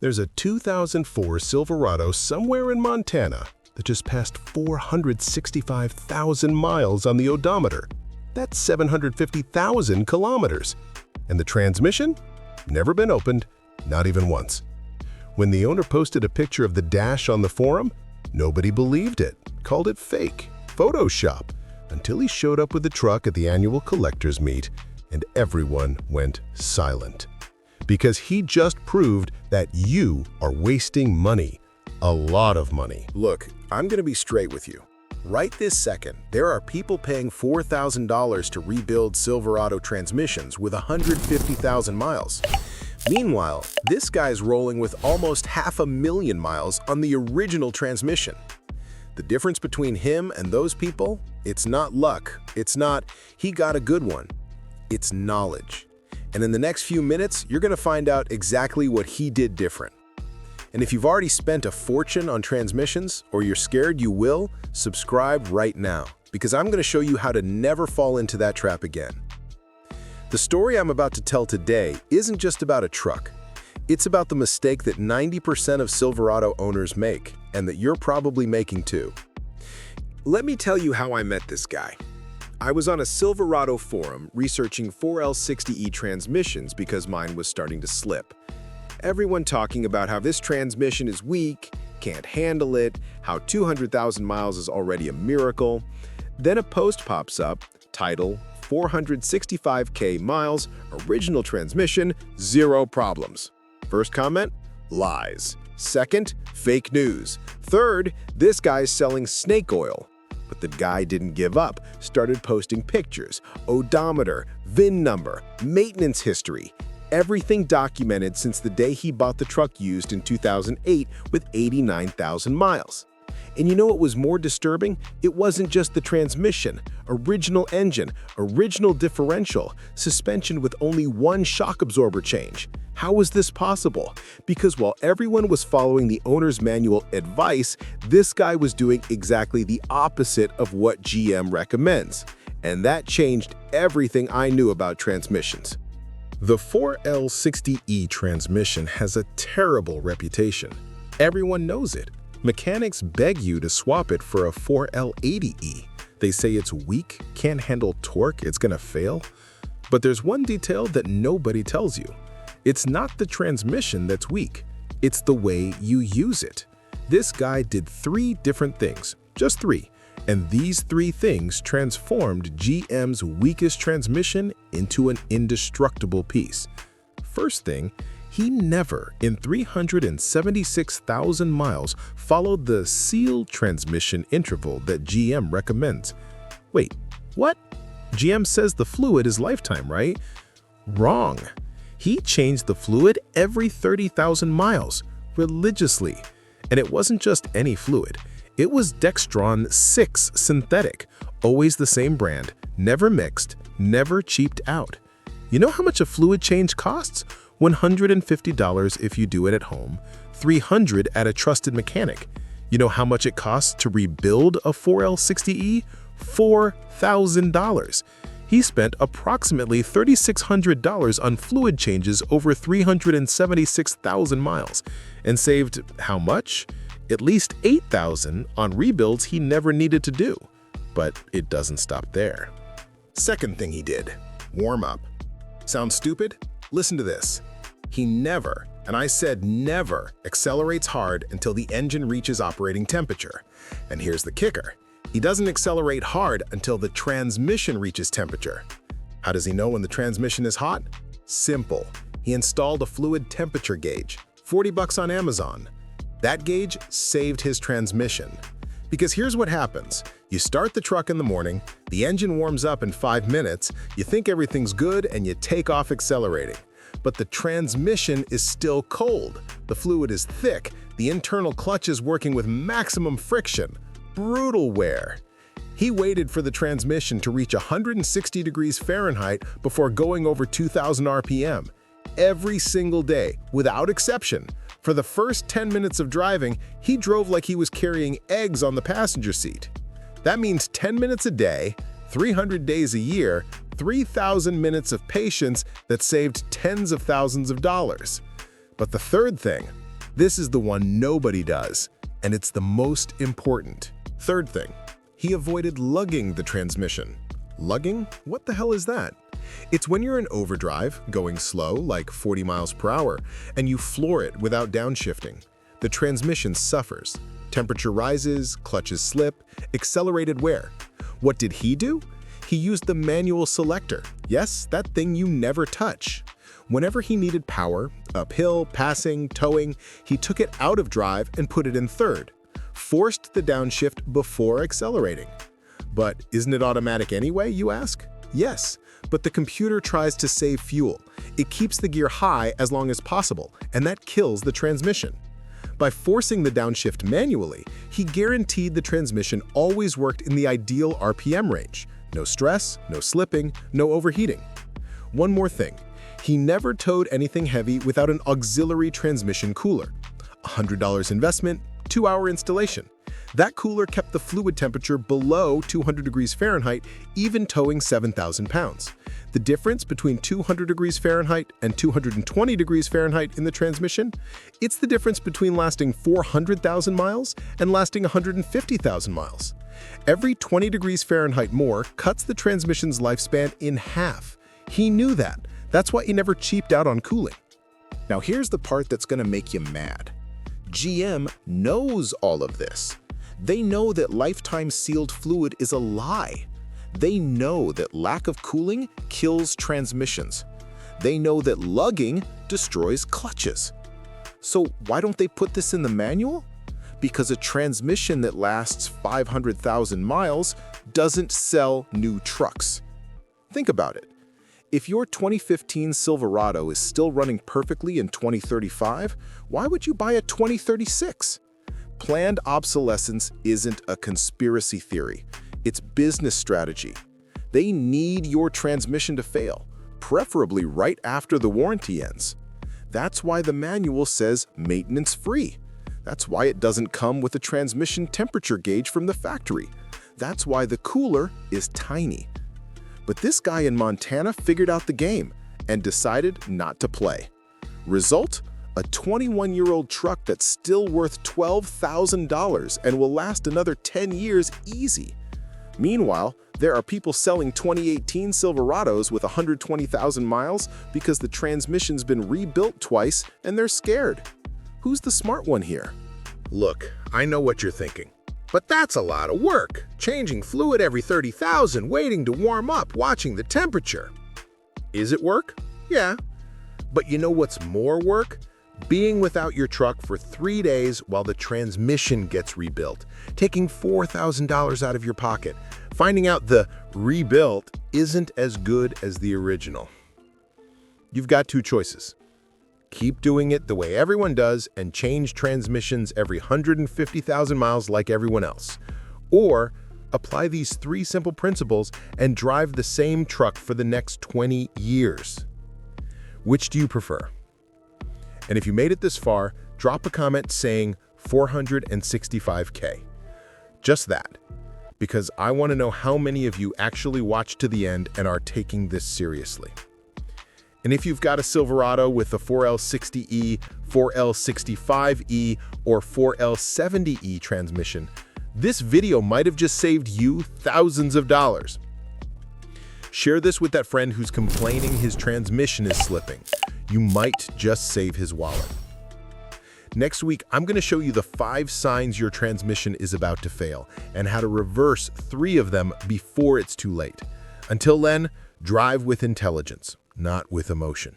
There's a 2004 Silverado somewhere in Montana that just passed 465,000 miles on the odometer. That's 750,000 kilometers. And the transmission? Never been opened, not even once. When the owner posted a picture of the dash on the forum, nobody believed it, called it fake, Photoshop, until he showed up with the truck at the annual collector's meet, and everyone went silent. Because he just proved that you are wasting money, a lot of money. Look, I'm going to be straight with you. Right this second, there are people paying $4,000 to rebuild Silverado transmissions with 150,000 miles. Meanwhile, this guy's rolling with almost 500,000 miles on the original transmission. The difference between him and those people, it's not luck, it's not, he got a good one. It's knowledge. And in the next few minutes, you're going to find out exactly what he did different. And if you've already spent a fortune on transmissions, or you're scared you will, subscribe right now, because I'm going to show you how to never fall into that trap again. The story I'm about to tell today isn't just about a truck. It's about the mistake that 90% of Silverado owners make, and that you're probably making too. Let me tell you how I met this guy. I was on a Silverado forum researching 4L60E transmissions because mine was starting to slip. Everyone talking about how this transmission is weak, can't handle it, how 200,000 miles is already a miracle. Then a post pops up, title 465K miles, original transmission, 0 problems. First comment, lies. Second, fake news. Third, this guy's selling snake oil. But the guy didn't give up, started posting pictures, odometer, VIN number, maintenance history, everything documented since the day he bought the truck used in 2008 with 89,000 miles. And you know what was more disturbing? It wasn't just the transmission, original engine, original differential, suspension with only one shock absorber change. How was this possible? Because while everyone was following the owner's manual advice, this guy was doing exactly the opposite of what GM recommends. And that changed everything I knew about transmissions. The 4L60E transmission has a terrible reputation. Everyone knows it. Mechanics beg you to swap it for a 4L80E. They say it's weak, can't handle torque, it's gonna fail. But there's one detail that nobody tells you. It's not the transmission that's weak, it's the way you use it. This guy did 3 different things, just 3, and these 3 things transformed GM's weakest transmission into an indestructible piece. First thing, he never, in 376,000 miles, followed the seal transmission interval that GM recommends. Wait, what? GM says the fluid is lifetime, right? Wrong. He changed the fluid every 30,000 miles, religiously. And it wasn't just any fluid. It was Dextron 6 synthetic, always the same brand, never mixed, never cheaped out. You know how much a fluid change costs? $150 if you do it at home, $300 at a trusted mechanic. You know how much it costs to rebuild a 4L60E? $4,000. He spent approximately $3,600 on fluid changes over 376,000 miles and saved how much? At least $8,000 on rebuilds he never needed to do. But it doesn't stop there. Second thing he did, warm up. Sounds stupid? Listen to this. He never, and I said never, accelerates hard until the engine reaches operating temperature. And here's the kicker. He doesn't accelerate hard until the transmission reaches temperature. How does he know when the transmission is hot? Simple. He installed a fluid temperature gauge, $40 on Amazon. That gauge saved his transmission. Because here's what happens. You start the truck in the morning, the engine warms up in 5 minutes, you think everything's good, and you take off accelerating. But the transmission is still cold. The fluid is thick, the internal clutch is working with maximum friction. Brutal wear. He waited for the transmission to reach 160 degrees Fahrenheit before going over 2,000 RPM. Every single day, without exception. For the first 10 minutes of driving, he drove like he was carrying eggs on the passenger seat. That means 10 minutes a day, 300 days a year, 3,000 minutes of patience that saved tens of thousands of dollars. But the third thing, This is the one nobody does, and it's the most important. Third thing, he avoided lugging the transmission. Lugging? What the hell is that? It's when you're in overdrive, going slow, like 40 miles per hour, and you floor it without downshifting. The transmission suffers. Temperature rises, clutches slip, accelerated wear. What did he do? He used the manual selector. Yes, that thing you never touch. Whenever he needed power, uphill, passing, towing, he took it out of drive and put it in third. Forced the downshift before accelerating. But isn't it automatic anyway, you ask? Yes, but the computer tries to save fuel. It keeps the gear high as long as possible, and that kills the transmission. By forcing the downshift manually, he guaranteed the transmission always worked in the ideal RPM range. No stress, no slipping, no overheating. One more thing, he never towed anything heavy without an auxiliary transmission cooler. $100 investment, 2-hour installation. That cooler kept the fluid temperature below 200 degrees Fahrenheit, even towing 7,000 pounds. The difference between 200 degrees Fahrenheit and 220 degrees Fahrenheit in the transmission? It's the difference between lasting 400,000 miles and lasting 150,000 miles. Every 20 degrees Fahrenheit more cuts the transmission's lifespan in half. He knew that. That's why he never cheaped out on cooling. Now here's the part that's going to make you mad. GM knows all of this. They know that lifetime sealed fluid is a lie. They know that lack of cooling kills transmissions. They know that lugging destroys clutches. So why don't they put this in the manual? Because a transmission that lasts 500,000 miles doesn't sell new trucks. Think about it. If your 2015 Silverado is still running perfectly in 2035, why would you buy a 2036? Planned obsolescence isn't a conspiracy theory. It's business strategy. They need your transmission to fail, preferably right after the warranty ends. That's why the manual says maintenance free. That's why it doesn't come with a transmission temperature gauge from the factory. That's why the cooler is tiny. But this guy in Montana figured out the game and decided not to play. Result? A 21-year-old truck that's still worth $12,000 and will last another 10 years easy. Meanwhile, there are people selling 2018 Silverados with 120,000 miles because the transmission's been rebuilt twice and they're scared. Who's the smart one here? Look, I know what you're thinking. But that's a lot of work. Changing fluid every 30,000, waiting to warm up, watching the temperature. Is it work? Yeah. But you know what's more work? Being without your truck for 3 days while the transmission gets rebuilt, taking $4,000 out of your pocket, finding out the rebuilt isn't as good as the original. You've got two choices. Keep doing it the way everyone does and change transmissions every 150,000 miles like everyone else. Or apply these 3 simple principles and drive the same truck for the next 20 years. Which do you prefer? And if you made it this far, drop a comment saying 465K. Just that. Because I want to know how many of you actually watched to the end and are taking this seriously. And if you've got a Silverado with a 4L60E, 4L65E, or 4L70E transmission, this video might have just saved you thousands of dollars. Share this with that friend who's complaining his transmission is slipping. You might just save his wallet. Next week, I'm going to show you the 5 signs your transmission is about to fail and how to reverse 3 of them before it's too late. Until then, drive with intelligence, not with emotion.